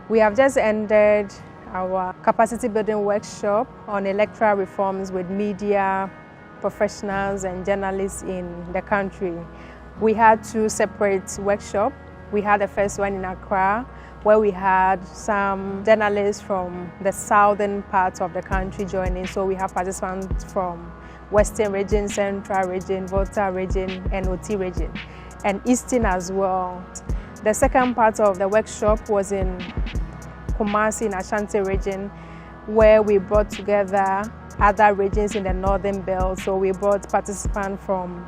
We have just ended our capacity building workshop on electoral reforms with media professionals and journalists in the country. We had two separate workshops. We had the first one in Accra, where we had some journalists from the southern parts of the country joining. So we have participants from Western region, Central region, Volta region, and OT region, and Eastern as well. The second part of the workshop was in Kumasi in Ashanti region, where we brought together other regions in the northern belt. So we brought participants from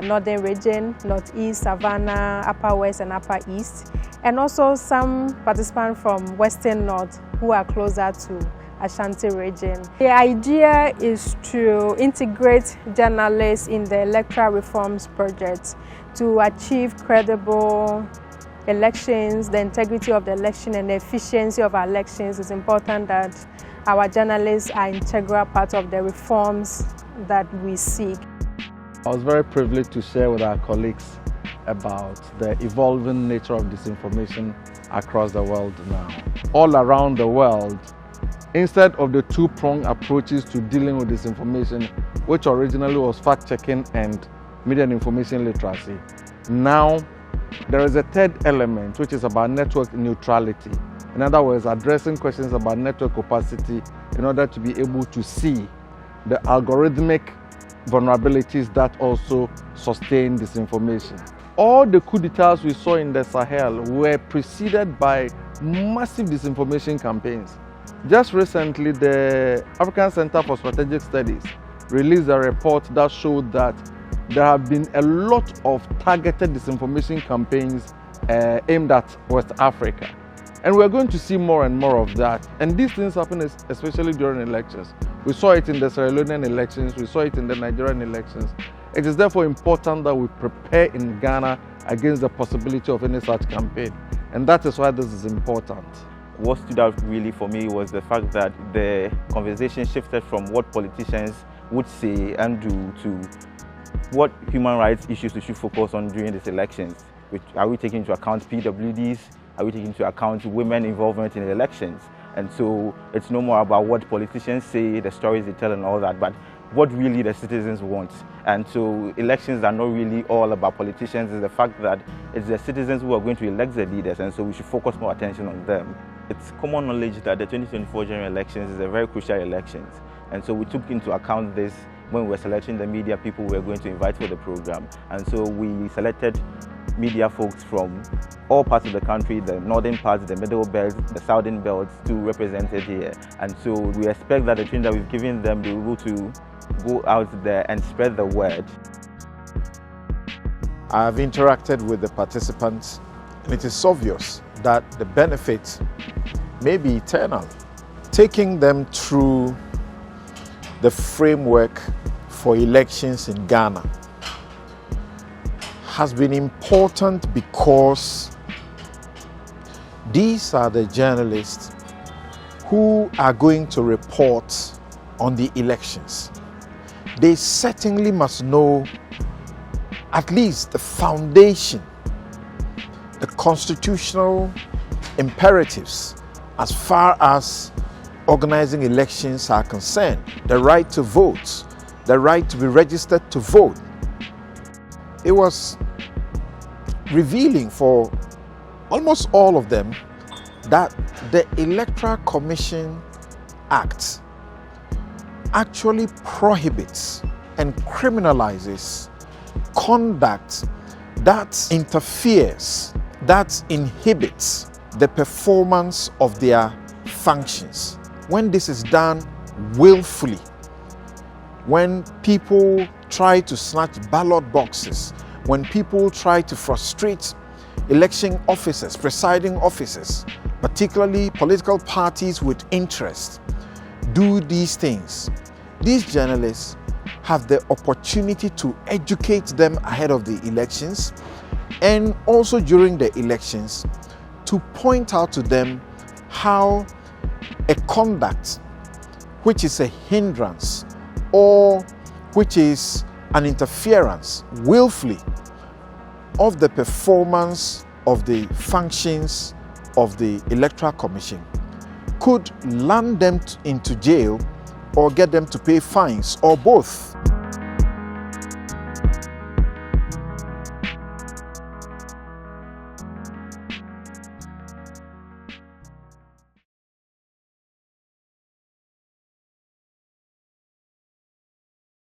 northern region, northeast, Savannah, upper west and upper east, and also some participants from western north who are closer to Ashanti region. The idea is to integrate journalists in the electoral reforms project to achieve credible elections. The integrity of the election and the efficiency of our elections. It's important that our journalists are an integral part of the reforms that we seek. I was very privileged to share with our colleagues about the evolving nature of disinformation across the world now. All around the world, instead of the two-pronged approaches to dealing with disinformation, which originally was fact-checking and media and information literacy, now there is a third element, which is about network neutrality. In other words, addressing questions about network opacity in order to be able to see the algorithmic vulnerabilities that also sustain disinformation. All the coup d'etats we saw in the Sahel were preceded by massive disinformation campaigns. Just recently, the African Center for Strategic Studies released a report that showed that there have been a lot of targeted disinformation campaigns aimed at West Africa. And we're going to see more and more of that. And these things happen especially during elections. We saw it in the Sierra Leonean elections, we saw it in the Nigerian elections. It is therefore important that we prepare in Ghana against the possibility of any such campaign. And that is why this is important. What stood out really for me was the fact that the conversation shifted from what politicians would say and do to what human rights issues we should focus on during these elections. Are we taking into account PWDs? Are we taking into account women involvement in the elections? And so it's no more about what politicians say, the stories they tell and all that, but what really the citizens want. And so elections are not really all about politicians. It's the fact that it's the citizens who are going to elect the leaders, and so we should focus more attention on them. It's common knowledge that the 2024 general elections is a very crucial election. And so we took into account this when we were selecting the media people we were going to invite for the program. And so we selected media folks from all parts of the country, the northern parts, the middle belts, the southern belts, to represent it here. And so we expect that the training that we've given them, they'll be able to go out there and spread the word. I've interacted with the participants, and it is obvious that the benefit may be eternal. Taking them through the framework for elections in Ghana has been important because these are the journalists who are going to report on the elections. They certainly must know at least the foundation, the constitutional imperatives as far as organizing elections are concerned, the right to vote, the right to be registered to vote. It was revealing for almost all of them that the Electoral Commission Act actually prohibits and criminalizes conduct that interferes, that inhibits the performance of their functions. When this is done willfully, when people try to snatch ballot boxes, when people try to frustrate election officers, presiding officers, particularly political parties with interest, do these things, these journalists have the opportunity to educate them ahead of the elections and also during the elections to point out to them how a conduct which is a hindrance or which is an interference willfully of the performance of the functions of the Electoral Commission could land them into jail or get them to pay fines, or both.